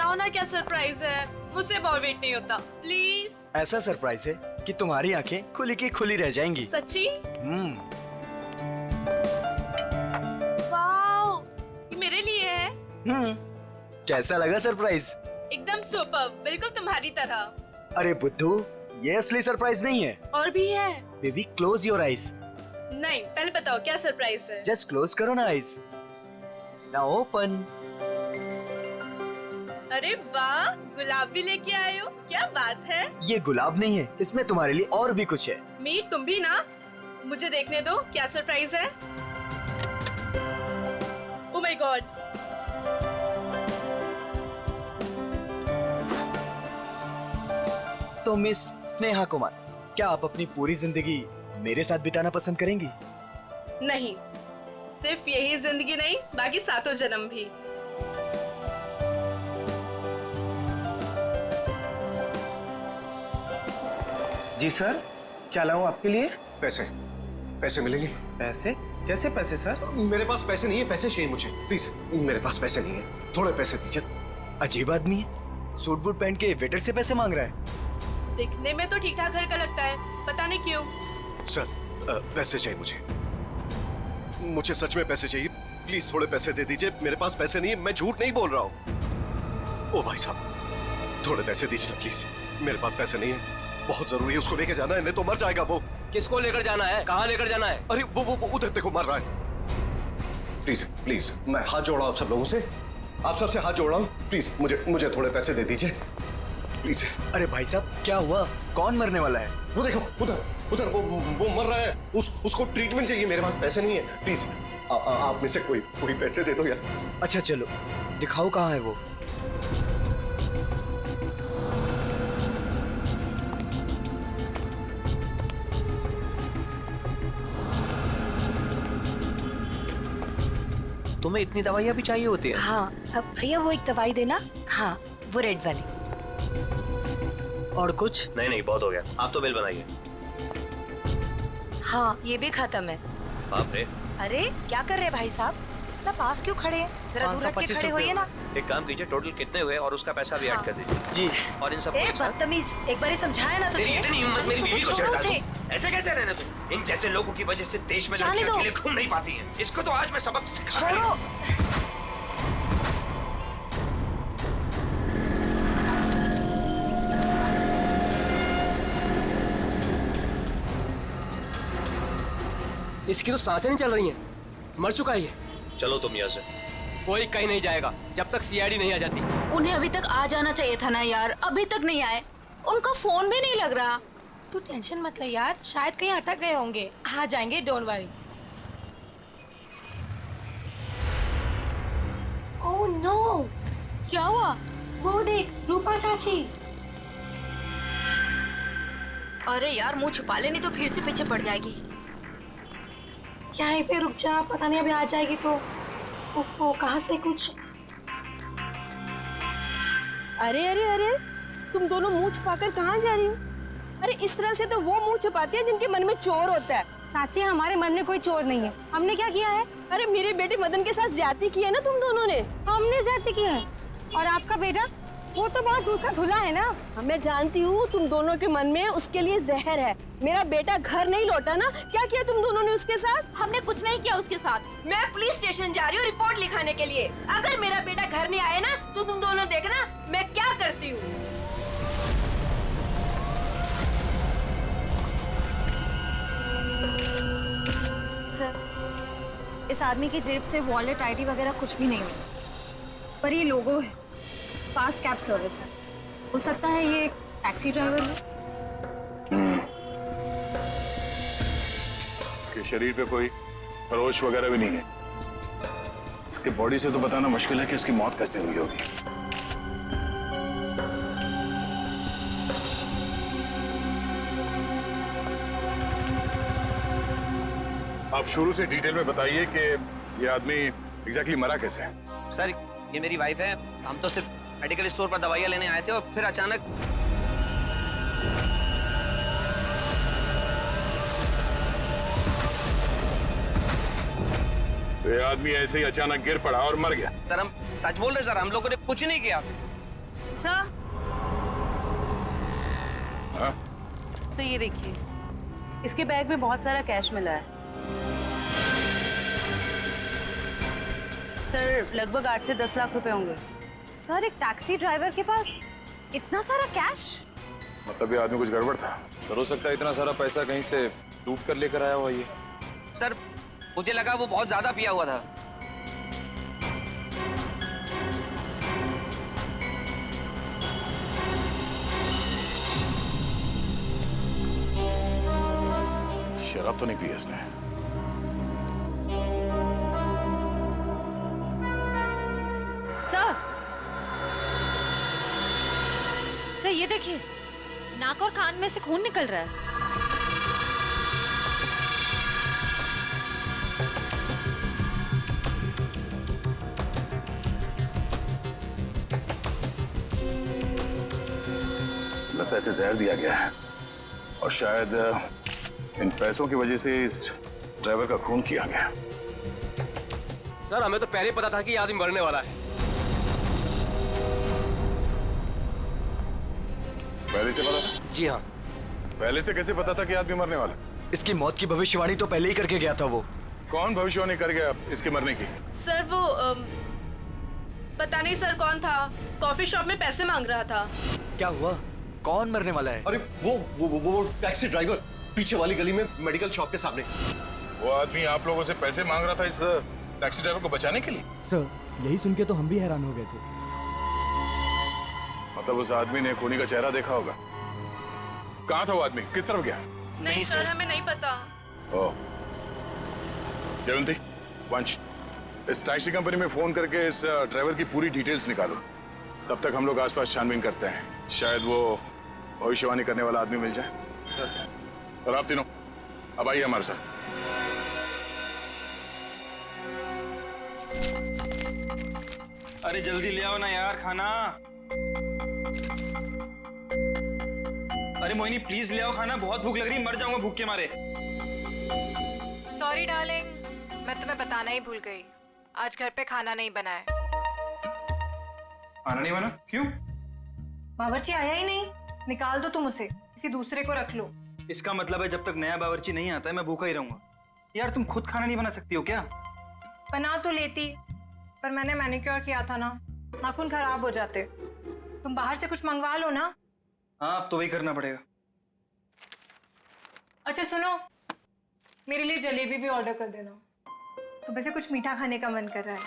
बताओ ना क्या सरप्राइज है, मुझसे अब और वेट नहीं होता प्लीज। ऐसा सरप्राइज है कि तुम्हारी आंखें खुली की खुली रह जाएंगी। सच्ची? हम्म। वाओ, ये मेरे लिए है। कैसा लगा सरप्राइज? एकदम सुपर, बिल्कुल तुम्हारी तरह। अरे बुद्धू, ये असली सरप्राइज नहीं है। और भी है? Baby close your eyes. नहीं, पहले बताओ क्या सरप्राइज है। जस्ट क्लोज करो ना आईज। Now open. अरे वाह, गुलाब भी लेके आए हो, क्या बात है। ये गुलाब नहीं है, इसमें तुम्हारे लिए और भी कुछ है। मीर तुम भी ना, मुझे देखने दो क्या सरप्राइज है। ओह माय गॉड, तो मिस स्नेहा कुमार, क्या आप अपनी पूरी जिंदगी मेरे साथ बिताना पसंद करेंगी? नहीं, सिर्फ यही जिंदगी नहीं, बाकी 7 जन्म भी। जी सर, क्या लाऊं आपके लिए? पैसे पैसे मिलेंगे? पैसे? कैसे पैसे सर? मेरे पास पैसे नहीं है, पैसे चाहिए मुझे प्लीज। मेरे पास पैसे नहीं है, थोड़े पैसे दीजिए। अजीब आदमी है, सूट बूट पहन के वेटर से पैसे मांग रहा है। दिखने में तो ठीक ठाक घर का लगता है, पता नहीं क्यों। सर पैसे चाहिए मुझे सच में पैसे चाहिए, प्लीज थोड़े पैसे दे दीजिए। मेरे पास पैसे नहीं है, मैं झूठ नहीं बोल रहा हूँ। ओ भाई साहब, थोड़े पैसे दीजिए ना प्लीज। मेरे पास पैसे नहीं है, बहुत जरूरी है, उसको लेके जाना है, नहीं तो मर जाएगा वो। किसको लेकर जाना है? कहाँ लेकर जाना है? अरे वो उधर देखो, मर रहा है। प्लीज प्लीज, मैं हाथ जोड़ रहा हूँ आप सब लोगों से, आप सबसे हाथ जोड़ रहा हूँ, प्लीज मुझे थोड़े पैसे दे दीजिए प्लीज। अरे भाई साहब, क्या हुआ? कौन मरने वाला है? वो देखो उधर वो मर रहा है, उसको ट्रीटमेंट चाहिए। मेरे पास पैसे नहीं है, प्लीज आप में से कोई पैसे दे दो यार। अच्छा चलो दिखाओ कहाँ है वो। तुम्हें इतनी दवाइयाँ भी चाहिए होती है? हाँ, अब भैया वो एक दवाई देना। हाँ, वो रेड वाली। और कुछ? नहीं, बहुत हो गया, आप तो बिल बनाइए। हाँ, ये भी खत्म है। बाप रे। अरे क्या कर रहे भाई साहब, इतना पास क्यों खड़े हैं? जरा दूर हट के खड़े होइए ना। एक काम कीजिए, टोटल कितने हुए और उसका पैसा भी ऐड कर दीजिए। जी। और इन सब बदतमीज, एक बार ही समझाया ना तुझे। इतनी हिम्मत मेरी बीवी को छोड़ो उसे। ऐसे कैसे रहने तुम? इन जैसे लोगों की वजह से देश में लड़कियां अकेले घूम नहीं पाती हैं। इसको तो आज मैं सबक सिखा। छोड़ो। इसकी तो सांसें नहीं चल रही हैं, मर चुका है ये। चलो तुम यहाँ से। कोई कहीं नहीं जाएगा जब तक सीआईडी नहीं आ जाती। उन्हें अभी तक आ जाना चाहिए था ना यार, अभी तक नहीं आए, उनका फोन भी नहीं लग रहा। तू टेंशन मत ले यार, शायद कहीं अटक गए होंगे, आ जाएंगे, डोंट वरी। ओह नो, क्या हुआ? वो देख रूपा चाची। अरे यार मुंह छुपा ले, नहीं तो फिर से पीछे पड़ जाएगी। क्या है पे रुक जा, पता नहीं अभी आ जाएगी तो। ओहो, कहाँ से कुछ। अरे अरे अरे, तुम दोनों मुंह छुपाकर कहाँ जा रही हो? अरे इस तरह से तो वो मुंह छुपाती है जिनके मन में चोर होता है। चाची हमारे मन में कोई चोर नहीं है, हमने क्या किया है? अरे मेरे बेटे मदन के साथ ज्यादती की है ना तुम दोनों ने। हमने ज्यादती की है, और आपका बेटा वो तो बहुत दूर का धुला है ना। मैं जानती हूँ तुम दोनों के मन में उसके लिए जहर है। मेरा बेटा घर नहीं लौटा ना, क्या किया तुम दोनों ने उसके साथ? हमने कुछ नहीं किया उसके साथ। मैं पुलिस स्टेशन जा रही हूँ रिपोर्ट लिखाने के लिए। अगर मेरा बेटा घर नहीं आए ना तो तुम दोनों देखना मैं क्या करती हूँ। सर, इस आदमी की जेब से वॉलेट, आईडी वगैरह कुछ भी नहीं मिला, पर ये लोगो है, फास्ट कैब सर्विस। हो सकता है ये एक टैक्सी ड्राइवर है। इसके शरीर पे कोई खरोच वगैरह भी नहीं है। इसके बॉडी से तो बताना मुश्किल है कि इसकी मौत कैसे हुई होगी। आप शुरू से डिटेल में बताइए कि ये आदमी एग्जैक्टली मरा कैसे है। सर, ये मेरी वाइफ है, हम तो सिर्फ मेडिकल स्टोर पर दवाइयाँ लेने आए थे और फिर अचानक तो ये आदमी ऐसे ही अचानक गिर पड़ा और मर गया। सर हम सच बोल रहे सर, हम लोगों ने कुछ नहीं किया। सर हाँ? सर ये देखिए, इसके बैग में बहुत सारा कैश मिला है सर, लगभग 8 से 10 लाख रुपए होंगे। सर एक टैक्सी ड्राइवर के पास इतना सारा कैश? मतलब ये आदमी कुछ गड़बड़ था। सर हो सकता है इतना सारा पैसा कहीं से लूट कर लेकर आया हुआ ये। सर मुझे लगा वो बहुत ज्यादा पिया हुआ था। शराब तो नहीं पी इसने। सर ये देखिए, नाक और कान में से खून निकल रहा है। लगता है इसे जहर दिया गया है और शायद इन पैसों की वजह से इस ड्राइवर का खून किया गया। सर हमें तो पहले ही पता था कि ये आदमी मरने वाला है। पहले से पता था? जी हाँ। पहले से कैसे पता था कि आदमी मरने वाला? इसकी मौत की भविष्यवाणी तो पहले ही करके गया था वो। कौन भविष्यवाणी कर गया इसके मरने की? सर वो पता नहीं सर कौन था, कॉफी शॉप में पैसे मांग रहा था। क्या हुआ? कौन मरने वाला है? अरे वो टैक्सी ड्राइवर, पीछे वाली गली में मेडिकल शॉप के सामने। वो आदमी आप लोगों से पैसे मांग रहा था इस टैक्सी ड्राइवर को बचाने के लिए? सर यही सुन के तो हम भी हैरान हो गए थे। मतलब उस आदमी ने खूनी का चेहरा देखा होगा। कहाँ था वो आदमी? किस तरफ गया? नहीं सर, हमें नहीं पता। ओह, जयवंती, वंश, इस टैक्सी कंपनी में फोन करके इस ड्राइवर की पूरी डिटेल्स निकालो। तब तक हम लोग आसपास छानबीन करते हैं, शायद वो भविष्यवाणी करने वाला आदमी मिल जाए। सर। और आप तीनों अब आइए हमारे साथ। अरे जल्दी ले आओ ना यार खाना। अरे मोहिनी प्लीज ले आओ खाना, बहुत भूख लग रही है, मर जाऊंगा भूख के मारे। सॉरी डार्लिंग, मैं तुम्हें बताना ही भूल गई, आज घर पे खाना नहीं बना है। खाना नहीं बना? क्यों? बावर्ची आया ही नहीं, निकाल दो तुम उसे, किसी दूसरे को रख लो। इसका मतलब है जब तक नया बावर्ची नहीं आता है मैं भूखा ही रहूंगा। यार तुम खुद खाना नहीं बना सकती हो क्या? बना तो लेती, पर मैंने मैनिक्योर किया था ना, नाखून खराब हो जाते। तुम बाहर से कुछ मंगवा लो ना। हाँ अब तो वही करना पड़ेगा। अच्छा सुनो, मेरे लिए जलेबी भी ऑर्डर कर देना, सुबह से कुछ मीठा खाने का मन कर रहा है।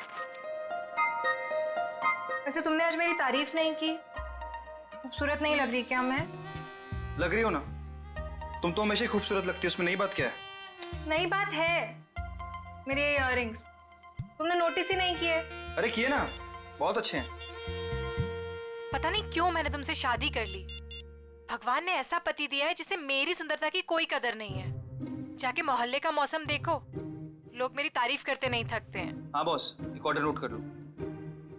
वैसे तुमने आज मेरी तारीफ नहीं की, खूबसूरत नहीं लग रही क्या मैं? लग रही हो ना, तुम तो हमेशा ही खूबसूरत लगती हो, उसमें नई बात क्या है? नई बात है, मेरे इयररिंग्स तुमने नोटिस ही नहीं किए। अरे किए ना, बहुत अच्छे हैं। पता नहीं क्यों मैंने तुमसे शादी कर ली। भगवान ने ऐसा पति दिया है जिसे मेरी सुंदरता की कोई कदर नहीं है। जाके मोहल्ले का मौसम देखो, लोग मेरी तारीफ करते नहीं थकते हैं। हाँ बॉस, एक ऑर्डर नोट कर लो,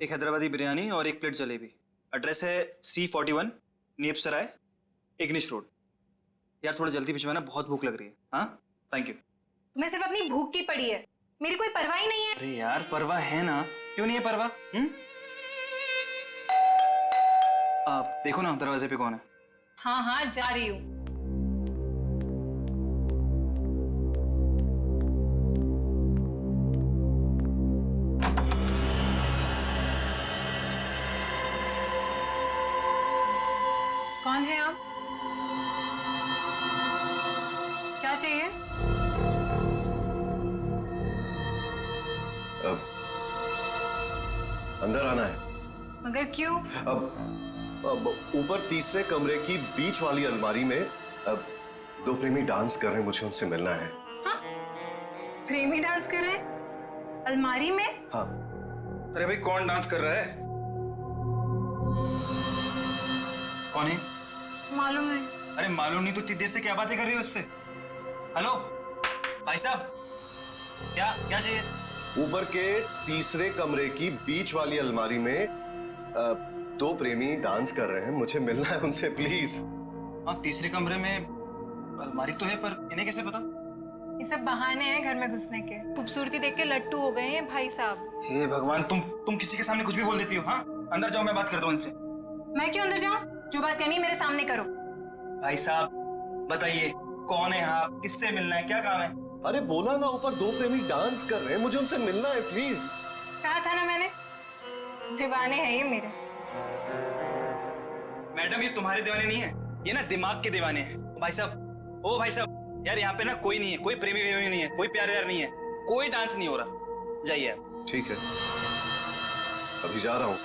एक हैदराबादी बिरयानी और एक प्लेट जलेबी। एड्रेस है C41 नीप सराय, इग्निश रोड। यार थोड़ा जल्दी भिजवाना, बहुत भूख लग रही है। हाँ थैंक यू। तुम्हें सिर्फ अपनी भूख की पड़ी है, मेरी कोई परवाह ही नहीं है। अरे यार परवाह है ना, क्यों नहीं है परवाह? आप देखो ना दरवाजे पे कौन है। हाँ हाँ जा रही हूँ। कौन है आप? क्या चाहिए? अब अंदर आना है। मगर क्यों? अब ऊपर तीसरे कमरे की बीच वाली अलमारी में अब दो प्रेमी डांस कर रहे हैं, मुझे उनसे मिलना है। हाँ? प्रेमी डांस कर रहे हैं अलमारी में? हाँ। अरे भाई कौन डांस कर रहा है? कौन है? मालूम है। अरे मालूम नहीं तो इतनी देर से क्या बातें कर रही हो इससे? हेलो भाई साहब, क्या क्या चाहिए? ऊपर के तीसरे कमरे की बीच वाली अलमारी में दो प्रेमी डांस कर रहे हैं, मुझे मिलना है उनसे प्लीज। हाँ तीसरे कमरे में अलमारी तो है, पर इन्हें कैसे पता? ये सब बहाने हैं घर में घुसने के। खूबसूरती देख के लट्टू हो गए हैं भाई साहब। हे भगवान, तुम किसी के सामने कुछ भी बोल देती हो। हाँ अंदर जाओ, मैं बात करता हूँ इनसे। मैं क्यों अंदर जाऊं? जो बात करनी है मेरे सामने करो। भाई साहब बताइए, कौन है आप, किससे मिलना है, क्या काम है? अरे बोला ना, ऊपर दो प्रेमी डांस कर रहे हैं, मुझे उनसे मिलना है प्लीज। कहा था ना मैंने, दीवाने हैं ये मेरे। मैडम ये तुम्हारे दीवाने नहीं है, ये ना दिमाग के दीवाने हैं। भाई साहब, ओ भाई साहब, यार यहाँ पे ना कोई नहीं है, कोई प्रेमी वेमी नहीं है, कोई प्यार व्यार नहीं है, कोई डांस नहीं हो रहा, जाइए आप। ठीक है, अभी जा रहा हूं,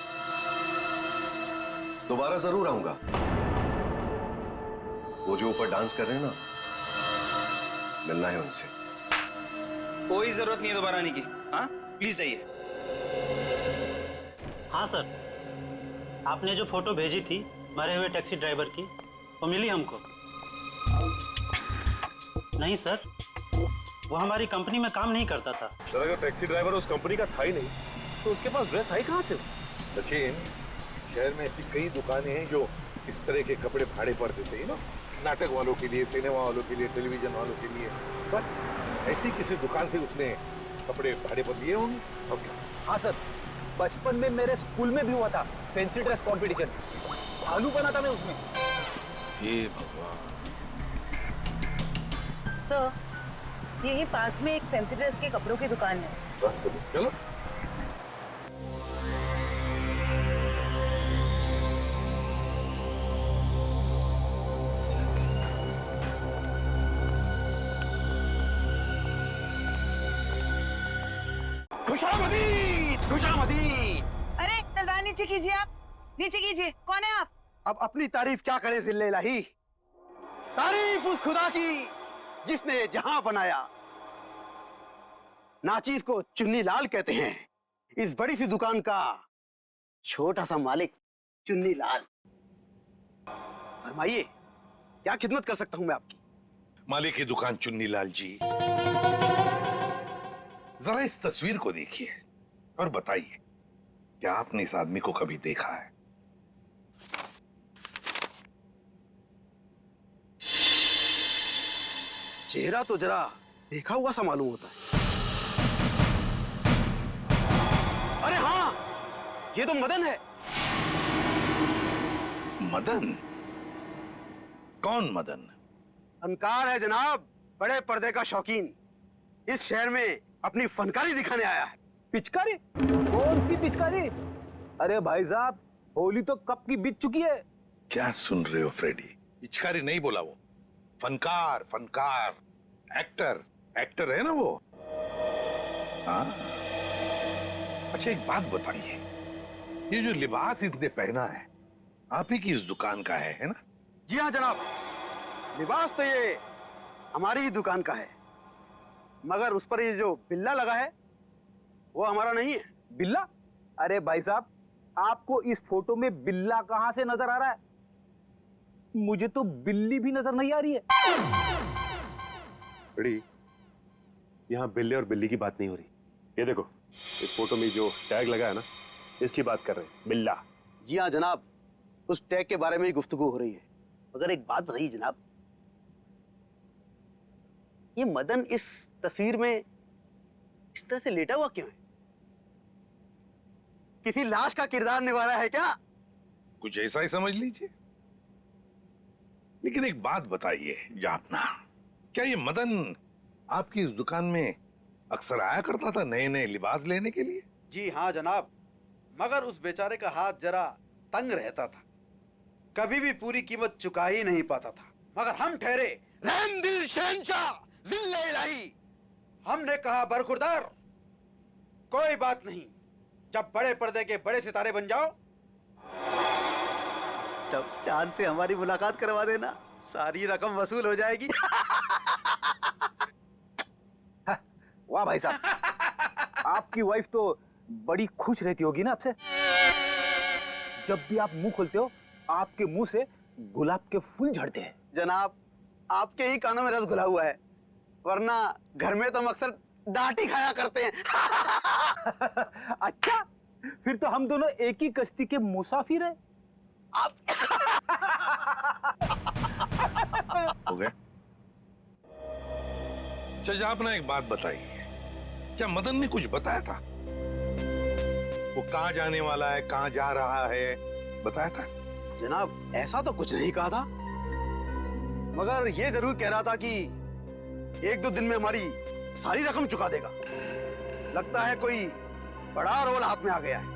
दोबारा जरूर आऊंगा। वो जो ऊपर डांस कर रहे हैं ना, मिलना है उनसे। कोई जरूरत नहीं है दोबारा आने की, हाँ प्लीज जाइए। हाँ सर, आपने जो फोटो भेजी थी मरे हुए टैक्सी ड्राइवर की, वो मिली हमको। नहीं सर, वो हमारी कंपनी में काम नहीं करता था। सर अगर टैक्सी ड्राइवर उस कंपनी का था ही नहीं तो उसके पास ड्रेस आई कहाँ से? सचिन, शहर में ऐसी कई दुकानें हैं जो इस तरह के कपड़े भाड़े पर देते हैं ना, नाटक वालों के लिए, सिनेमा वालों के लिए, टेलीविजन वालों के लिए। बस ऐसी किसी दुकान से उसने कपड़े भाड़े पर लिए होंगे। ओके। हाँ सर, बचपन में मेरे स्कूल में भी हुआ था फैंसी ड्रेस कंपटीशन, भालू बना था मैं उसमें। हे भगवान। सर, यही पास में एक फैंसी ड्रेस के कपड़ों की दुकान है। बस तो चलो। खुशामदीद, खुशामदीद। अरे तलवार नीचे कीजिए, आप नीचे कीजिए। कौन है आप? अब अपनी तारीफ क्या करें जिल्ले इलाही। तारीफ उस खुदा की जिसने जहां बनाया। नाचीज को चुन्नी लाल कहते हैं, इस बड़ी सी दुकान का छोटा सा मालिक चुन्नी लाल। फरमाइए, क्या खिदमत कर सकता हूं मैं आपकी? मालिक की दुकान चुन्नी लाल जी, जरा इस तस्वीर को देखिए और बताइए, क्या आपने इस आदमी को कभी देखा है? चेहरा तो जरा देखा हुआ सा मालूम होता है। अरे हाँ, ये तो मदन है। मदन? कौन मदन? फनकार है जनाब, बड़े पर्दे का शौकीन। इस शहर में अपनी फनकारी दिखाने आया है। पिचकारी? कौन सी पिचकारी? अरे भाई साहब, होली तो कब की बीत चुकी है। क्या सुन रहे हो फ्रेडी? पिचकारी नहीं बोला वो, फनकार, फनकार, एक्टर, एक्टर है ना वो। हाँ, अच्छा एक बात बताइए, ये जो लिबास इसने पहना है आप ही की इस दुकान का है ना? जी हाँ जनाब, लिबास तो ये हमारी ही दुकान का है, मगर उस पर ये जो बिल्ला लगा है वो हमारा नहीं है। बिल्ला? अरे भाई साहब, आपको इस फोटो में बिल्ला कहां से नजर आ रहा है? मुझे तो बिल्ली भी नजर नहीं आ रही है। बड़ी, यहाँ बिल्ले और बिल्ली की बात नहीं हो रही। ये देखो, इस फोटो में जो टैग लगा है ना, इसकी बात कर रहे हैं, बिल्ला। जी हाँ जनाब, उस टैग के बारे में ही गुफ्तगू हो रही है। मगर एक बात बताइए जनाब, ये मदन इस तस्वीर में इस तरह से लेटा हुआ क्यों है? किसी लाश का किरदार निभा रहा है क्या? कुछ ऐसा ही समझ लीजिए। लेकिन एक बात बताइए जापना, क्या ये मदन आपकी इस दुकान में अक्सर आया करता था नए नए लिबास लेने के लिए? जी हाँ जनाब, मगर उस बेचारे का हाथ जरा तंग रहता था, कभी भी पूरी कीमत चुका ही नहीं पाता था। मगर हम ठहरे रहम दिल शहंशाह जिल्ले इलाही। हमने कहा बरखुरदार, कोई बात नहीं, जब बड़े पर्दे के बड़े सितारे बन जाओ तब चांद से हमारी मुलाकात करवा देना, सारी रकम वसूल हो जाएगी। वाह भाई साहब, आपकी वाइफ तो बड़ी खुश रहती होगी ना आपसे। जब भी आप मुंह खोलते हो आपके मुंह से गुलाब के फूल झड़ते हैं। जनाब, आपके ही कानों में रस घुला हुआ है, वरना घर में तो हम अक्सर डांट ही खाया करते हैं। अच्छा, फिर तो हम दोनों एक ही कश्ती के मुसाफिर हैं। हो गए? अच्छा आपने एक बात बताइए, क्या मदन ने कुछ बताया था? वो कहाँ जाने वाला है, कहाँ जा रहा है, बताया था? जनाब ऐसा तो कुछ नहीं कहा था, मगर ये जरूर कह रहा था कि 1-2 दिन में हमारी सारी रकम चुका देगा। लगता है कोई बड़ा रोल हाथ में आ गया है।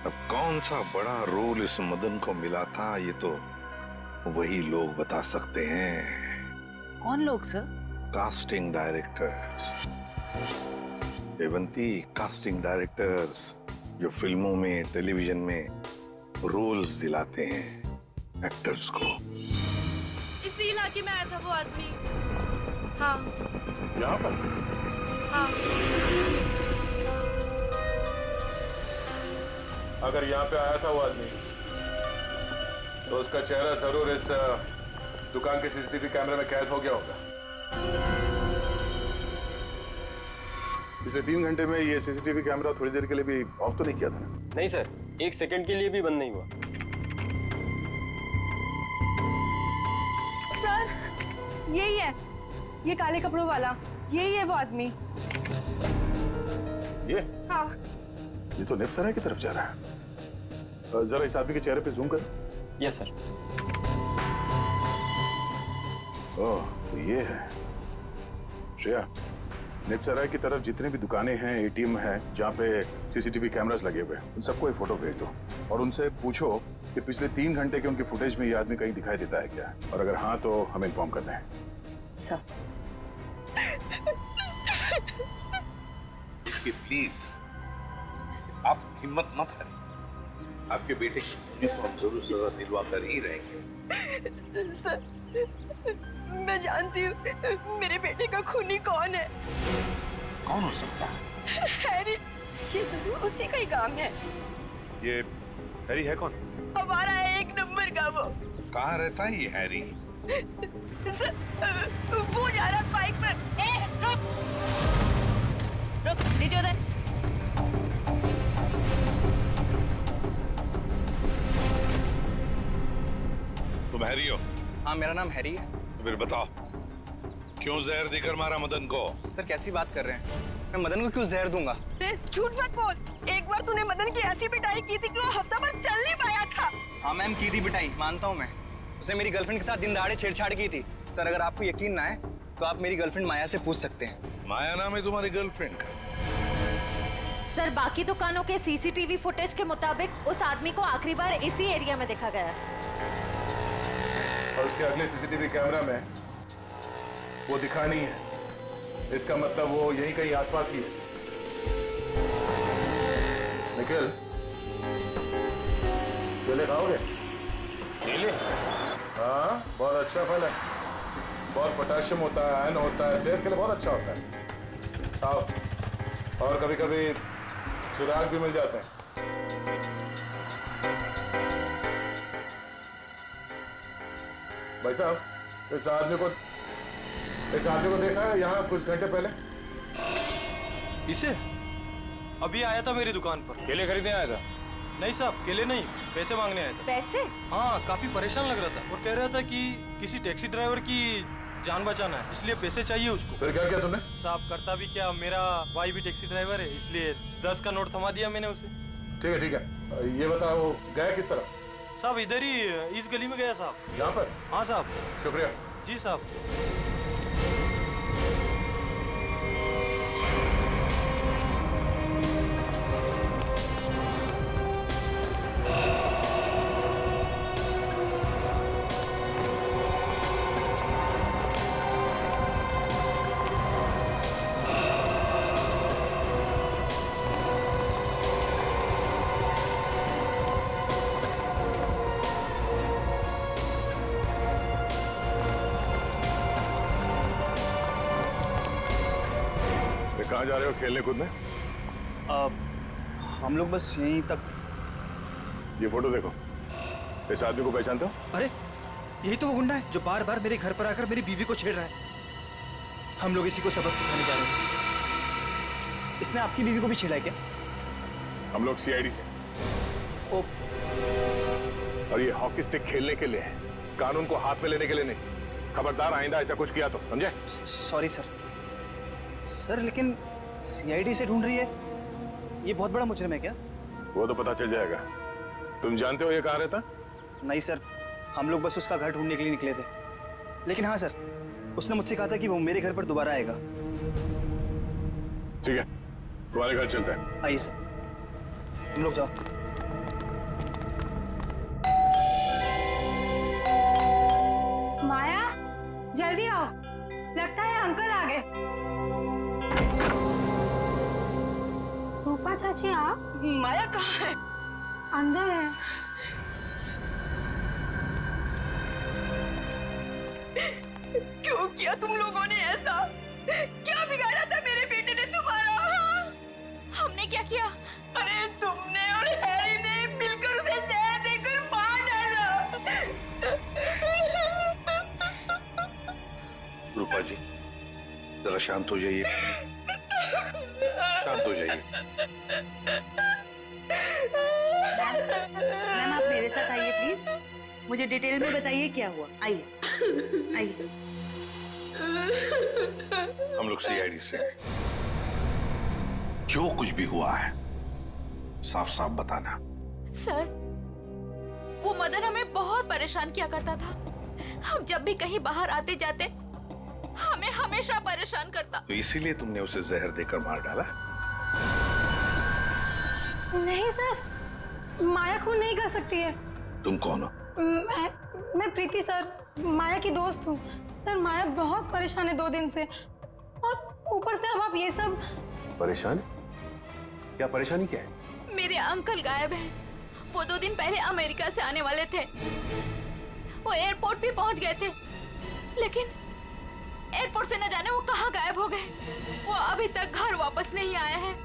अब कौन सा बड़ा रोल इस मदन को मिला था, ये तो वही लोग बता सकते हैं। कौन लोग sir? Casting directors Devanti, casting directors जो फिल्मों में, टेलीविजन में रोल्स दिलाते हैं एक्टर्स को। इसी इलाके में आया था वो आदमी। हाँ यहाँ पर? हाँ। अगर यहाँ पे आया था वो आदमी तो उसका चेहरा जरूर इस दुकान के सीसीटीवी कैमरे में कैद हो गया होगा। पिछले 3 घंटे में ये सीसीटीवी कैमरा थोड़ी देर के लिए भी ऑफ तो नहीं किया था ना? नहीं सर, 1 सेकंड के लिए भी बंद नहीं हुआ। सर यही है, ये काले कपड़ों वाला, यही है वो आदमी। ये? हाँ। ये तो नेक्स्ट सराय की तरफ जा रहा है। जरा इस आदमी के चेहरे पे जूम कर। Yes sir. ओह, तो ये है श्रेया। नेक्स्ट सराय की तरफ जितने भी दुकानें हैं, एटीएम हैं, जहाँ पे सीसीटीवी कैमरास लगे हुए हैं, उन सबको एक फोटो भेज दो और उनसे पूछो कि पिछले 3 घंटे के उनके फुटेज में ये आदमी कहीं दिखाई देता है क्या, और अगर हाँ तो हमें इन्फॉर्म कर दें। सर प्लीज आप हिम्मत मत हारिए, आपके बेटे की खूनी को हम जरूर सजा दिलवा कर ही रहेंगे। सर मैं जानती हूँ मेरे बेटे का खूनी कौन है। कौन हो सकता है? हैरी, ये जरूर उसी का ही काम है। ये हैरी है कौन? हमारा है 1 नंबर का वो। कहाँ रहता है ये हैरी? सर वो जा रहा है बाइक पर। रुक नीचे उधर। तुम हैरी हो? हाँ मेरा नाम हैरी है। तो फिर बताओ क्यों जहर देकर मारा मदन को? सर कैसी बात कर रहे हैं, मैं मदन को क्यों जहर दूंगा? झूठ मत बोल, एक बार तूने मदन की ऐसी पिटाई की थी कि वो हफ्ता भर चल नहीं पाया था। हाँ मैम की थी पिटाई, मानता हूँ मैं। उसे मेरी गर्लफ्रेंड के साथ दिन दहाड़े छेड़छाड़ की थी। सर अगर आपको यकीन ना है तो आप मेरी गर्लफ्रेंड माया से पूछ सकते हैं। माया नाम है तुम्हारी गर्लफ्रेंड का? सर बाकी दुकानों के सीसीटीवी फुटेज के मुताबिक उस आदमी को आखिरी बार इसी एरिया में देखा गया है। और उसके अगले सीसीटीवी कैमरा में वो दिखा नहीं है, इसका मतलब वो यहीं कहीं आसपास ही है। निखिल, केले खाओगे? केले? हाँ, बहुत अच्छा फल है, बहुत पोटेशियम होता है, आयरन होता है, सेहत के लिए बहुत अच्छा होता है। खाओ, और कभी कभी चिराग भी मिल जाते हैं। भाई साहब, इस आदमी को देखा है यहाँ कुछ घंटे पहले? इसे? अभी आया था मेरी दुकान पर। केले खरीदने आया था? नहीं साहब, केले नहीं, पैसे मांगने आया था। पैसे? हाँ, काफी परेशान लग रहा था और कह रहा था कि किसी टैक्सी ड्राइवर की जान बचाना है, इसलिए पैसे चाहिए उसको। फिर क्या किया तुमने? साहब करता भी क्या, मेरा भाई भी टैक्सी ड्राइवर है, इसलिए 10 का नोट थमा दिया मैंने उसे। ठीक है, ये बताओ गया किस तरफ? साहब इधर ही इस गली में गया साहब। यहाँ पर? हाँ साहब। शुक्रिया। जी साहब। कहाँ जा रहे हो खेलने कूदने? हम लोग बस यहीं तक। ये फोटो देखो, इस आदमी को पहचानते हो? अरे यही तो वो गुंडा है जो बार बार मेरे घर पर आकर मेरी बीवी को छेड़ रहा है। हम लोग इसी को सबक सिखाने जा रहे हैं। इसने आपकी बीवी को भी छेड़ा है क्या? हम लोग सीआईडी से। और ये हॉकी स्टिक खेलने के लिए है, कानून को हाथ में लेने के लिए नहीं। खबरदार आइंदा ऐसा कुछ किया तो, समझे? Sorry sir. सर लेकिन सीआईडी से ढूंढ रही है, ये बहुत बड़ा मुजरिम है क्या? वो तो पता चल जाएगा। तुम जानते हो ये कहाँ रहता? नहीं सर, हम लोग बस उसका घर ढूंढने के लिए निकले थे। लेकिन हाँ सर, उसने मुझसे कहा था कि वो मेरे घर पर दोबारा आएगा। ठीक है, तुम्हारे घर चलते हैं। आइए सर, तुम लोग जाओ। माया, जल्दी आओ, लगता है अंकल आ गए। रूपा चाची आप? माया कहाँ है? अंदर है। क्यों किया तुम लोगों ने ऐसा? क्या बिगाड़ा था मेरे बेटे ने तुम्हारा? हमने क्या किया? अरे तुमने और हैरी ने मिलकर उसे जहर देकर मार डाला। रूपा जी, जरा शांत हो जाइए, शांत हो जाइए। मैम आप मेरे साथ आइए प्लीज, मुझे डिटेल में बताइए क्या हुआ। आइए आइए। हम लोग सीआईडी से जो कुछ भी हुआ है साफ साफ बताना। सर, वो मदन हमें बहुत परेशान किया करता था। हम जब भी कहीं बाहर आते जाते हमें हमेशा परेशान करता। तो इसीलिए तुमने उसे जहर देकर मार डाला? नहीं सर, माया खून नहीं कर सकती है। तुम कौन हो? मैं प्रीति सर, माया की दोस्त हूँ। सर माया बहुत परेशान है 2 दिन से, और ऊपर से अब आप ये सब। परेशान? क्या परेशानी क्या है? मेरे अंकल गायब हैं। वो 2 दिन पहले अमेरिका से आने वाले थे। वो एयरपोर्ट भी पहुंच गए थे, लेकिन एयरपोर्ट से न जाने वो कहाँ गायब हो गए। वो अभी तक घर वापस नहीं आए हैं।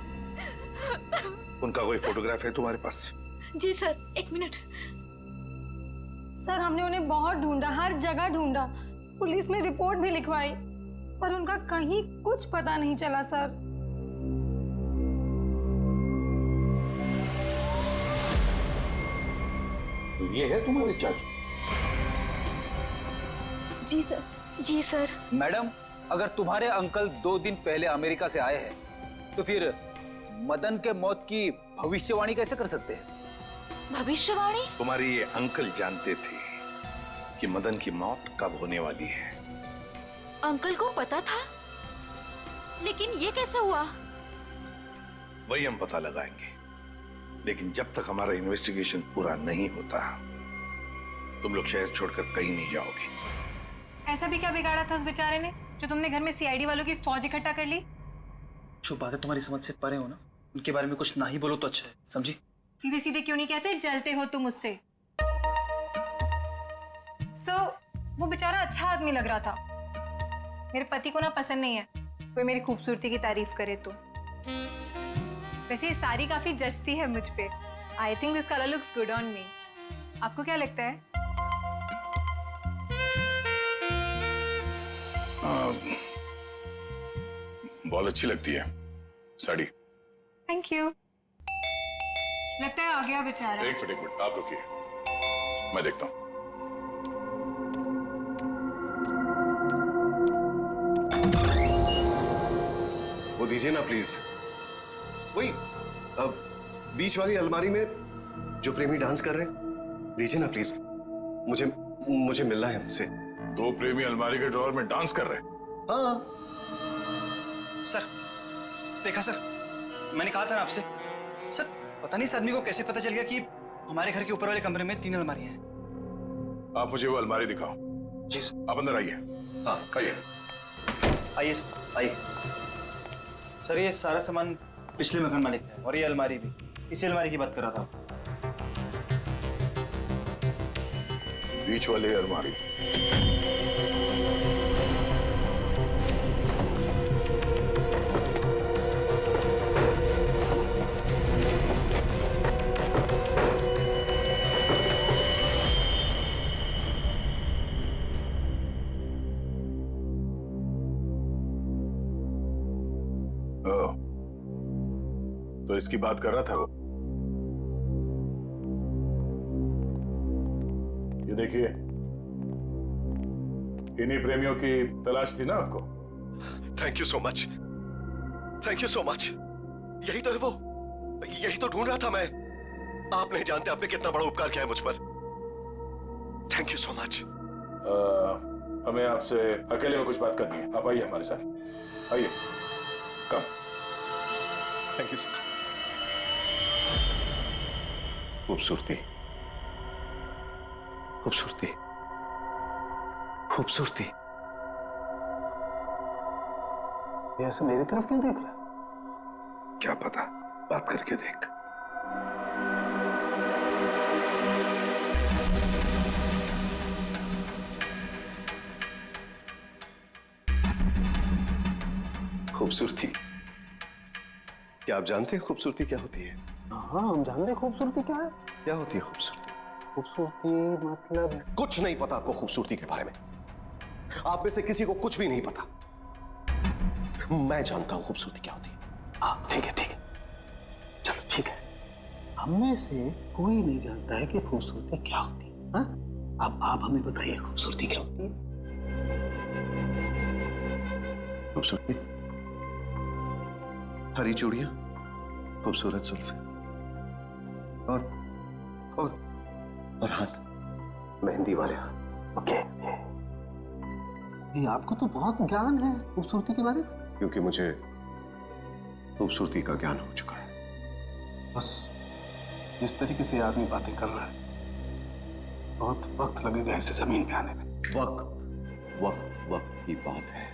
उनका कोई फोटोग्राफ है तुम्हारे पास? जी सर, 1 मिनट। सर हमने उन्हें बहुत ढूंढा, हर जगह ढूंढा, पुलिस में रिपोर्ट भी लिखवाई, पर उनका कहीं कुछ पता नहीं चला सर। तो ये है तुम्हारे चाचू? जी सर। जी सर। मैडम, अगर तुम्हारे अंकल 2 दिन पहले अमेरिका से आए हैं, तो फिर मदन के मौत की भविष्यवाणी कैसे कर सकते हैं? भविष्यवाणी? तुम्हारे ये अंकल जानते थे कि मदन की मौत कब होने वाली है। अंकल को पता था, लेकिन ये कैसे हुआ? वही हम पता लगाएंगे, लेकिन जब तक हमारा इन्वेस्टिगेशन पूरा नहीं होता तुम लोग शहर छोड़कर कहीं नहीं जाओगे। ऐसा भी क्या बिगाड़ा था उस बेचारे ने जो तुमने घर में सीआईडी वालों की फौज इकट्ठा कर ली? जो बातें तुम्हारी समझ से परे हो ना, उनके बारे में कुछ ना ही बोलो तो अच्छा है, समझी? सीधे सीधे क्यों नहीं कहते जलते हो तुम उससे? वो बेचारा अच्छा आदमी लग रहा था। मेरे पति को ना पसंद नहीं है कोई मेरी खूबसूरती की तारीफ करे तो। वैसे ये साड़ी काफी जचती है मुझ पे। I think this colour looks good on me. आपको क्या लगता है? बहुत अच्छी लगती है साड़ी। Thank you. लगता है आ गया बेचारा। एक मिनट आप रुकिए, मैं देखता हूं। वो दीजिए ना प्लीज। वही बीच वाली अलमारी में जो प्रेमी डांस कर रहे हैं, दीजिए ना प्लीज। मुझे मिलना है उनसे। 2 प्रेमी अलमारी के ड्रॉअर में डांस कर रहे हैं? हाँ सर, देखा सर, मैंने कहा था ना आपसे। सर पता नहीं इस आदमी को कैसे पता चल गया कि हमारे घर के ऊपर वाले कमरे में 3 अलमारियां हैं। आप मुझे वो अलमारी दिखाओ। जी सर। आप अंदर आइए। हाँ आइए। आइए आइए। सर ये सारा सामान पिछले मकान मालिक है, और ये अलमारी भी इसी अलमारी की बात कर रहा था। बीच वाली अलमारी। तो इसकी बात कर रहा था वो। ये देखिए, इन्हीं प्रेमियों की तलाश थी ना आपको? Thank you so much, thank you so much. यही तो है वो, यही तो ढूंढ रहा था मैं। आप नहीं जानते आपने कितना बड़ा उपकार किया है मुझ पर। Thank you so much. हमें आपसे अकेले में कुछ बात करनी है, आप आइए हमारे साथ, आइए, कम। Thank you sir. खूबसूरती, खूबसूरती, खूबसूरती। ये ऐसे मेरी तरफ क्यों देख रहा है? क्या पता, बात करके देख। खूबसूरती, क्या आप जानते हैं खूबसूरती क्या होती है? हाँ, हम जानते हैं खूबसूरती क्या है। क्या होती है खूबसूरती? खूबसूरती मतलब कुछ नहीं पता आपको खूबसूरती के बारे में। आप में से किसी को कुछ भी नहीं पता। मैं जानता हूं खूबसूरती क्या होती है। हाँ ठीक है, ठीक है, चलो ठीक है। हम में से कोई नहीं जानता है कि खूबसूरती क्या होती है। हाँ? अब आप हमें बताइए खूबसूरती क्या होती है? खूबसूरती हरी चूड़ियां, खूबसूरत जुल्फे और हाथ, मेहंदी वाले हाथ। ओके, ये आपको तो बहुत ज्ञान है खूबसूरती के बारे में। क्योंकि मुझे खूबसूरती का ज्ञान हो चुका है। बस जिस तरीके से आदमी बातें कर रहा है, बहुत वक्त लगेगा इसे जमीन पे आने में। वक्त वक्त वक्त की बात है।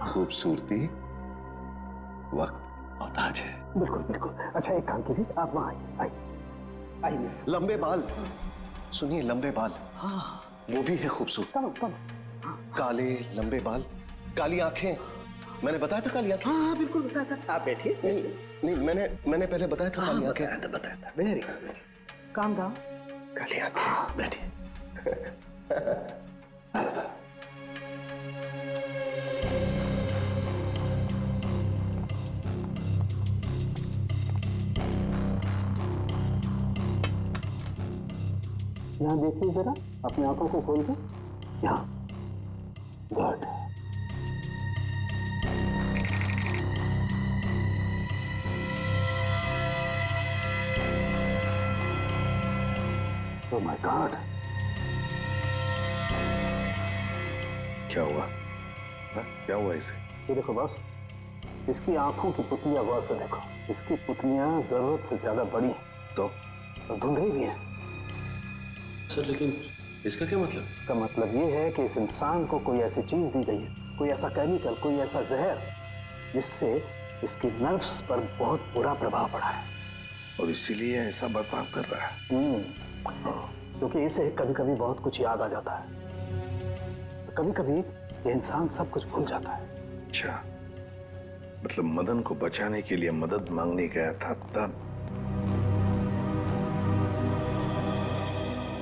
खूबसूरती वक्त मोहताज है। बिल्कुल बिल्कुल। अच्छा एक काम कीजिए, आप वहां आइए, आइए मेरे साथ। लंबे बाल, सुनिए, लंबे बाल, हाँ वो भी है खूबसूरत। काले लंबे बाल, काली आंखें। मैंने बताया था काली आंखें। हाँ बिल्कुल बताया था। आप बैठिए। नहीं, मैंने पहले बताया था काली आंखें। बताया था। Very good, very calm down. काली आंखें। बैठिए। यहाँ देखिए जरा, अपनी आंखों को खोल के। यहाँ, गुड। ओह माय गॉड, क्या हुआ? हाँ? क्या हुआ इसे? ये देखो बस, इसकी आंखों की पुतलियां गौर से देखो। इसकी पुतलियां जरूरत से ज्यादा बड़ी हैं तो धुंधली भी हैं। सर लेकिन इसका क्या मतलब? इसका मतलब ये है कि इस इंसान को कोई ऐसी चीज दी गई है, कोई ऐसा केमिकल, कोई ऐसा जहर, जिससे इसके नर्व्स पर बहुत बुरा प्रभाव पड़ा है। और इसीलिए ऐसा बर्ताव कर रहा है। क्योंकि इसे कभी कभी बहुत कुछ याद आ जाता है। कभी कभी ये इंसान सब कुछ भूल जाता है। अच्छा, मतलब मदन को बचाने के लिए मदद मांगने गया था तब।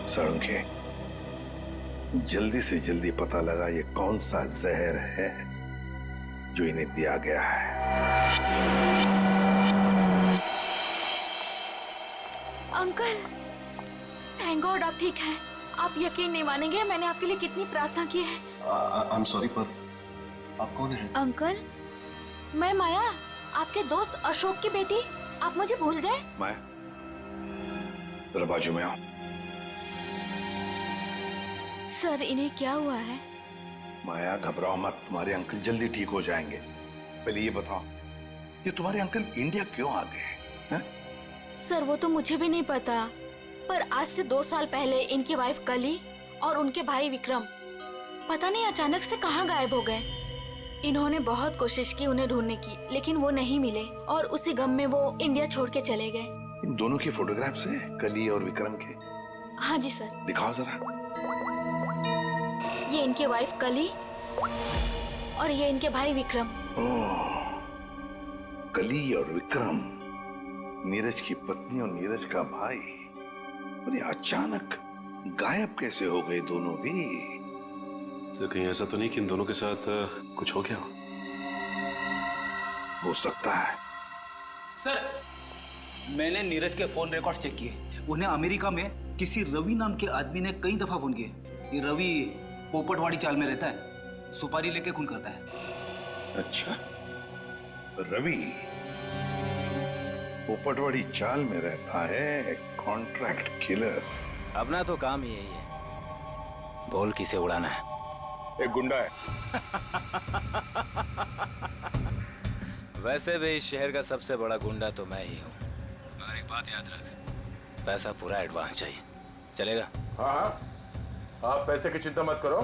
सड़के, जल्दी से जल्दी पता लगा ये कौन सा जहर है जो इन्हें दिया गया है। अंकल, थैंक गॉड आप ठीक हैं। आप यकीन नहीं मानेंगे मैंने आपके लिए कितनी प्रार्थना की है। आई एम सॉरी, पर आप कौन हैं? अंकल, मैं माया, आपके दोस्त अशोक की बेटी। आप मुझे भूल गए? माया, जरा बाजू में आओ। सर, इन्हें क्या हुआ है? माया घबराओ मत, तुम्हारे अंकल जल्दी ठीक हो जाएंगे। पहले ये बताओ, ये तुम्हारे अंकल इंडिया क्यों आ गए हैं? सर, वो तो मुझे भी नहीं पता, पर आज से 2 साल पहले इनकी वाइफ कली और उनके भाई विक्रम पता नहीं अचानक से कहाँ गायब हो गए। इन्होंने बहुत कोशिश की उन्हें ढूंढने की, लेकिन वो नहीं मिले और उसी गम में वो इंडिया छोड़ के चले गए। इन दोनों की फोटोग्राफ्स हैं, कली और विक्रम के? हाँ जी सर। दिखाओ जरा। ये इनके वाइफ कली और ये इनके भाई विक्रम। ओह, कली और विक्रम, नीरज की पत्नी और नीरज का भाई। और ये अचानक गायब कैसे हो गए दोनों भी? सर कहीं ऐसा तो नहीं कि इन दोनों के साथ कुछ हो गया हो सकता है। सर, मैंने नीरज के फोन रिकॉर्ड्स चेक किए। उन्हें अमेरिका में किसी रवि नाम के आदमी ने कई दफा फोन किए। ये रवि पोपटवाड़ी चाल में रहता है, सुपारी लेके खून करता है। अच्छा, रवि पोपटवाड़ी चाल में रहता है, कॉन्ट्रैक्ट किलर। अपना तो काम ही यही है, बोल किसे उड़ाना है। एक गुंडा है। वैसे भी इस शहर का सबसे बड़ा गुंडा तो मैं ही हूँ, मगर एक बात याद रख, पैसा पूरा एडवांस चाहिए, चलेगा? हाँ हाँ, आप पैसे की चिंता मत करो,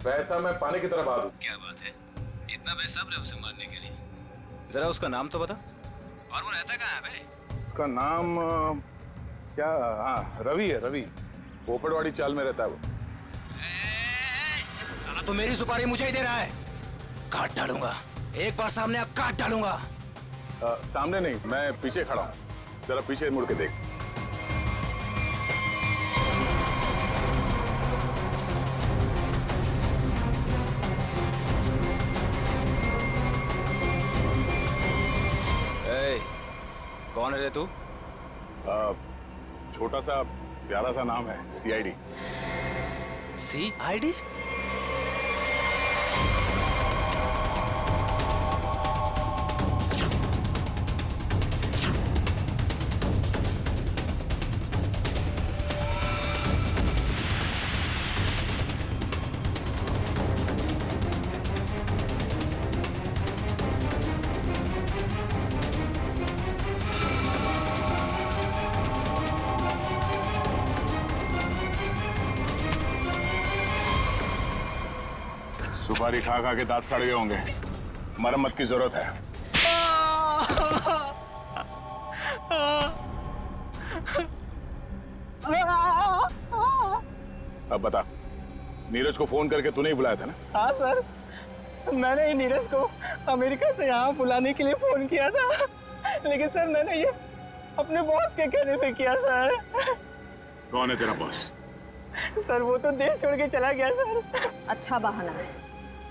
पैसा मैं पानी की तरह बहा दूं। क्या बात है, इतना बेसब्र है उसे मारने के लिए? जरा उसका नाम तो बता, और वो रहता कहाँ है बे? उसका नाम क्या? हाँ, रवि है, रवि। पोपटवाड़ी चाल में रहता है वो। साला तो मेरी सुपारी मुझे ही दे रहा है, काट डालूंगा, एक बार सामने आप काट डालूंगा। सामने नहीं, मैं पीछे खड़ा हूँ, जरा पीछे मुड़ के देख। कौन है रे तू? छोटा सा प्यारा सा नाम है, CID। CID? सुपारी खा खा के दांत सड़ गए होंगे, मरम्मत की जरूरत है। अब बता, नीरज को फोन करके तूने ही बुलाया था ना? हाँ सर, मैंने ही नीरज को अमेरिका से यहाँ बुलाने के लिए फोन किया था, लेकिन सर मैंने ये अपने बॉस के कहने पे किया सर। कौन है तेरा बॉस? सर वो तो देश छोड़ के चला गया सर। अच्छा बहाना है।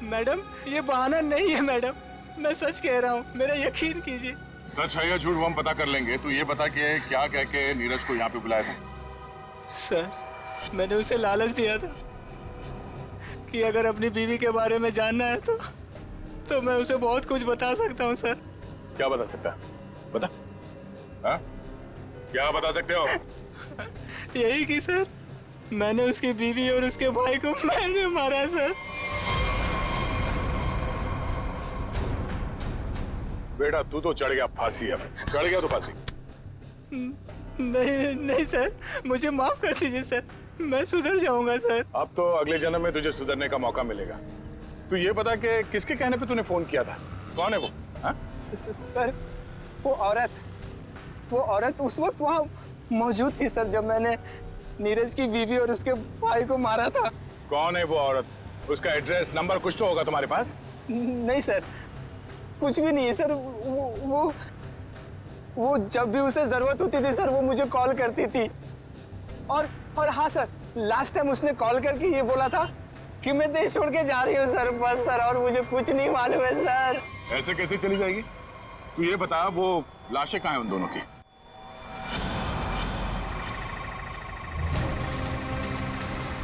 मैडम ये बहाना नहीं है मैडम, मैं सच कह रहा हूँ, मेरा यकीन कीजिए। सच है या झूठ वो हम पता कर लेंगे, तू ये बता कि क्या कह के नीरज को यहाँ पे बुलाया था? सर मैंने उसे लालच दिया था कि अगर अपनी बीवी के बारे में जानना है तो मैं उसे बहुत कुछ बता सकता हूँ सर। क्या बता सकता है? बता। हाँ? क्या बता सकते हो? यही कि सर मैंने उसकी बीवी और उसके भाई को मैंने मारा सर। बेटा तू तो चढ़ गया फांसी, अब चढ़ गया तो फांसी। नहीं सर, मुझे माफ कर दीजिए सर, मैं सुधर जाऊंगा सर। अब तो अगले जन्म में तुझे सुधरने का मौका मिलेगा। तू ये बता कि किसके कहने पे तूने फोन किया था? कौन है वो? सर वो औरत उस वक्त वहाँ मौजूद थी सर, जब मैंने नीरज की बीवी और उसके भाई को मारा था। कौन है वो औरत? उसका एड्रेस नंबर कुछ तो होगा तुम्हारे पास? नहीं सर, कुछ भी नहीं है सर। वो जब भी उसे जरूरत होती थी सर वो मुझे कॉल करती थी, और हाँ सर, लास्ट टाइम उसने कॉल करके ये बोला था कि मैं देश छोड़ के जा रही हूँ सर, बस सर, और मुझे कुछ नहीं मालूम है सर। ऐसे कैसे चली जाएगी? तू ये बता वो लाशें कहाँ हैं उन दोनों की?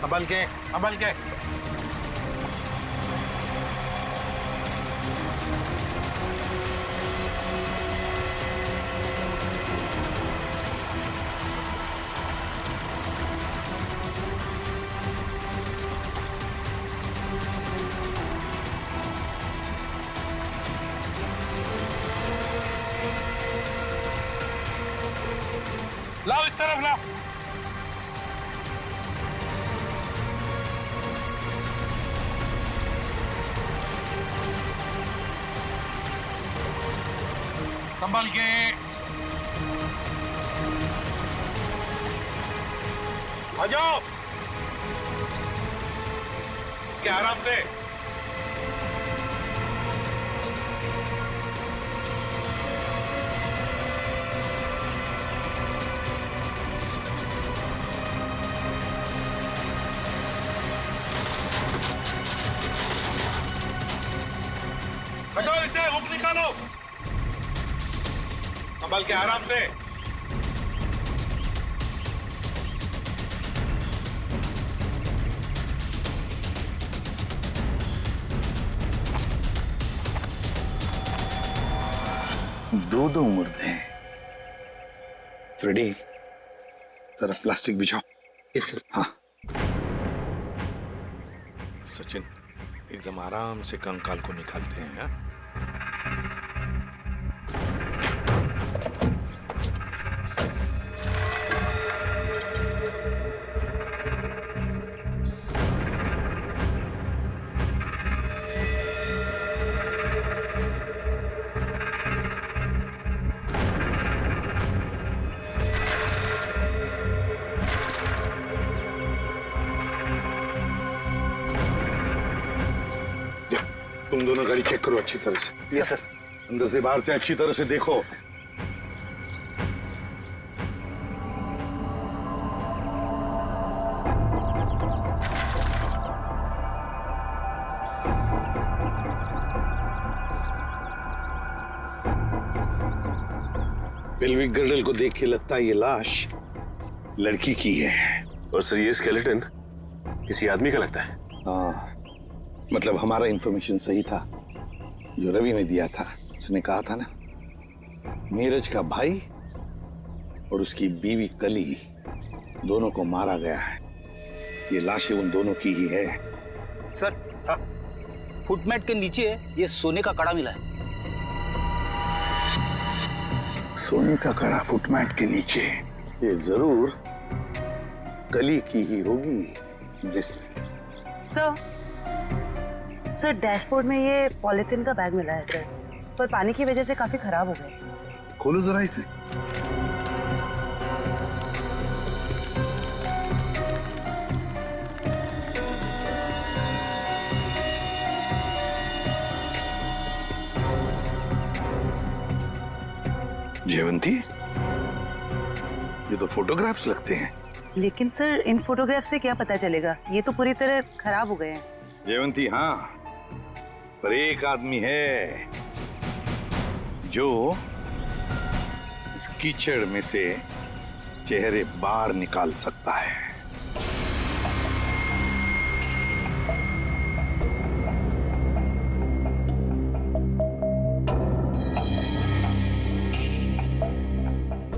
संभल के, संभल के। लाओ इस तरफ लाओ। संभल के। आ जाओ, क्या आराम से। हटो इसे, हुक निकालो। संभल के, आराम से। दो मुर्दे हैं। फ्रेडी, जरा प्लास्टिक बिछाओ। Yes sir. हाँ सचिन, एकदम आराम से कंकाल को निकालते हैं। हाँ? तुम दोनों गाड़ी चेक करो अच्छी तरह से। Yes sir. अंदर से बाहर से अच्छी तरह से देखो। पेल्विक गर्डल को देख के लगता है ये लाश लड़की की है। और सर ये स्केलेटन किसी आदमी का लगता है। हाँ, मतलब हमारा इंफॉर्मेशन सही था जो रवि ने दिया था। उसने कहा था ना, नीरज का भाई और उसकी बीवी कली दोनों को मारा गया है। ये लाशें उन दोनों की ही है। सर फुटमैट के नीचे ये सोने का कड़ा मिला है। सोने का कड़ा फुटमैट के नीचे, ये जरूर कली की ही होगी। सर डैशबोर्ड में ये पॉलिथीन का बैग मिला है सर, पर पानी की वजह से काफी खराब हो गए। खोलो जरा इसे। जयवंती, ये तो फोटोग्राफ्स लगते हैं। लेकिन सर इन फोटोग्राफ से क्या पता चलेगा, ये तो पूरी तरह खराब हो गए हैं। जयवंती हाँ, पर एक आदमी है जो इस कीचड़ में से चेहरे बाहर निकाल सकता है।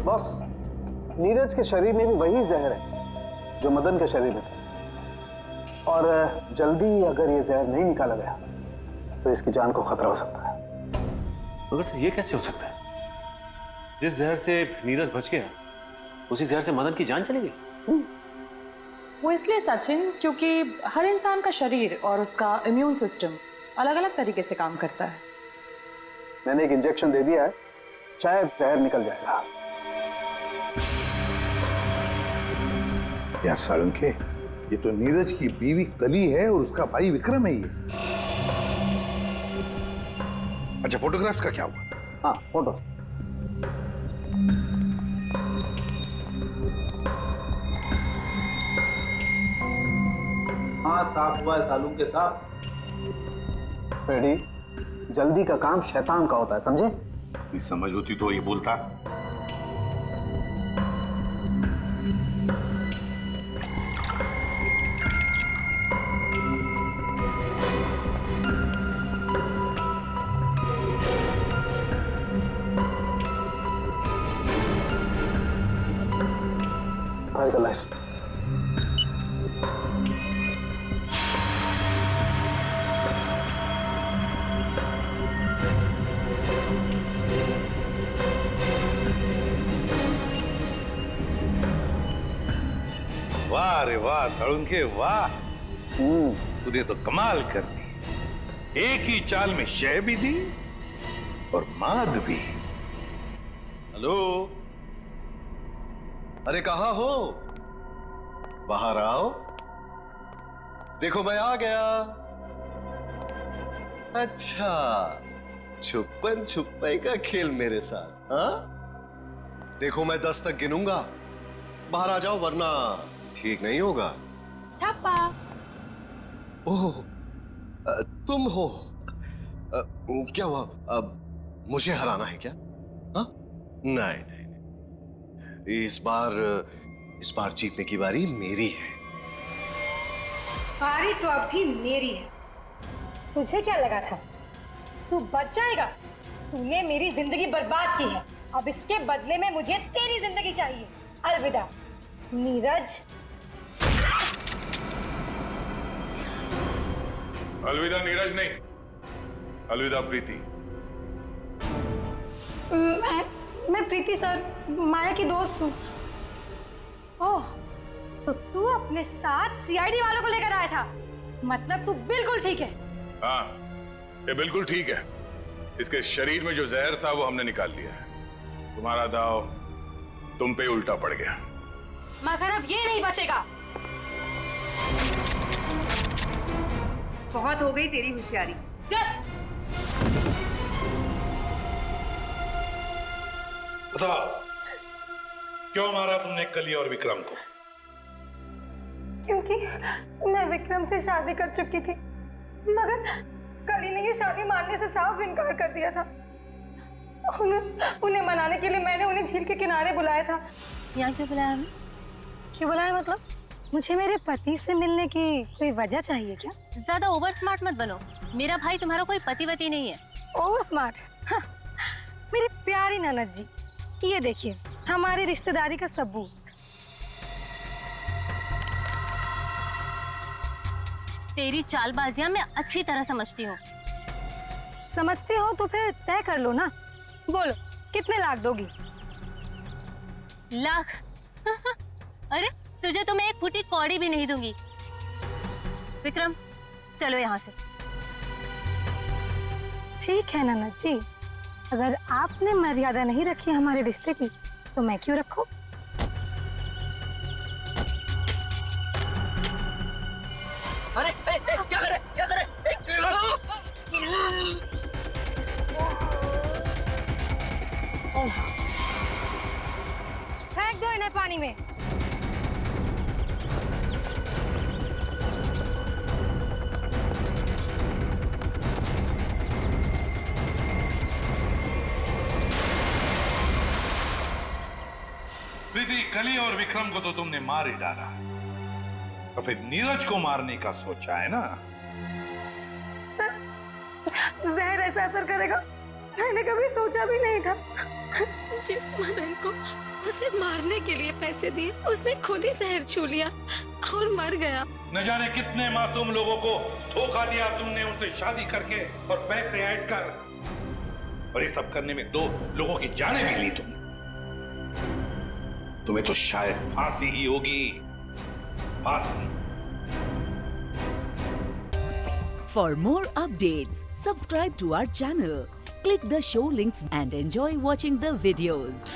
बॉस, नीरज के शरीर में भी वही जहर है जो मदन के शरीर में था, और जल्दी अगर ये जहर नहीं निकाला गया तो इसकी जान को खतरा हो सकता है। मगर सर ये कैसे हो सकता है? जिस जहर से नीरज बच गया उसी जहर से मदन की जान चली गई। वो इसलिए सचिन क्योंकि हर इंसान का शरीर और उसका इम्यून सिस्टम अलग अलग तरीके से काम करता है। मैंने एक इंजेक्शन दे दिया है, शायद जहर निकल जाएगा। यार साळुंखे, ये तो नीरज की बीवी कली है और उसका भाई विक्रम है ये। अच्छा, फोटोग्राफ्स का क्या हुआ? हाँ, फोटो। हाँ साफ हुआ है सालून के साथ। फ्रेडी, जल्दी का काम शैतान का होता है, समझे? ये समझ होती तो ये बोलता। वाह रे वाह साळुंखे वाह, तूने तो कमाल कर दी। एक ही चाल में शय भी दी और माद भी। हेलो, अरे कहाँ हो? बाहर आओ, देखो मैं आ गया। अच्छा, छुपन छुपाई का खेल मेरे साथ, हाँ? देखो मैं 10 तक गिनूंगा, बाहर आ जाओ वरना ठीक नहीं होगा। ठप्पा। ओह, तुम हो? क्या हुआ? अब मुझे हराना है क्या? हाँ? नहीं नहीं नहीं, इस बार जीतने की बारी मेरी है। बारी तो अब भी मेरी है। तुझे क्या लगा था तू बच जाएगा? तूने मेरी जिंदगी बर्बाद की है, अब इसके बदले में मुझे तेरी जिंदगी चाहिए। अलविदा नीरज। अलविदा नीरज नहीं, अलविदा प्रीति। मैं प्रीति सर, माया की दोस्त हूँ। ओह, तो तू अपने साथ सीआईडी वालों को लेकर आया था? मतलब तू बिल्कुल ठीक है? हाँ, ये बिल्कुल ठीक है। इसके शरीर में जो जहर था वो हमने निकाल लिया है। तुम्हारा दाव तुम पे उल्टा पड़ गया। मगर अब ये नहीं बचेगा। बहुत हो गई तेरी होशियारी। चल। बताओ, क्यों मारा तुमने कली और विक्रम को? क्योंकि मैं विक्रम से शादी कर चुकी थी, मगर कली ने ये शादी मानने से साफ इनकार कर दिया था। उन्हें मनाने के लिए मैंने उन्हें झील के किनारे बुलाया था। यहाँ क्यों बुलाया हमें? क्यों बुलाया मतलब? मुझे मेरे पति से मिलने की कोई वजह चाहिए क्या? ज्यादा ओवर स्मार्ट मत बनो। मेरा भाई तुम्हारा कोई पतिवती नहीं है। Over smart? मेरी प्यारी ननद जी, ये देखिए हमारी रिश्तेदारी का सबूत। तेरी चालबाजियां मैं अच्छी तरह समझती हूँ। समझती हो तो फिर तय कर लो ना। बोलो कितने लाख दोगी? लाख? अरे तुझे तो मैं एक फूटी कौड़ी भी नहीं दूंगी। विक्रम चलो यहाँ से। ठीक है ननद जी, अगर आपने मर्यादा नहीं रखी हमारे रिश्ते की तो मैं क्यों रखूं? अरे क्या करे क्या करे? फेंक दो इन्हें पानी में। प्रीति, कली और विक्रम को तो तुमने मार ही डाला, तो फिर नीरज को मारने का सोचा है ना? जहर ऐसा असर करेगा मैंने कभी सोचा भी नहीं था। जिस मदन को उसे मारने के लिए पैसे दिए उसने खुद ही जहर छू लिया और मर गया। न जाने कितने मासूम लोगों को धोखा दिया तुमने, उनसे शादी करके और पैसे ऐड कर, और ये सब करने में 2 लोगों की जानें भी ली तुमने। तुम्हें तो शायद फांसी ही होगी, फांसी। For more updates, subscribe to our channel, click the show links and enjoy watching the videos.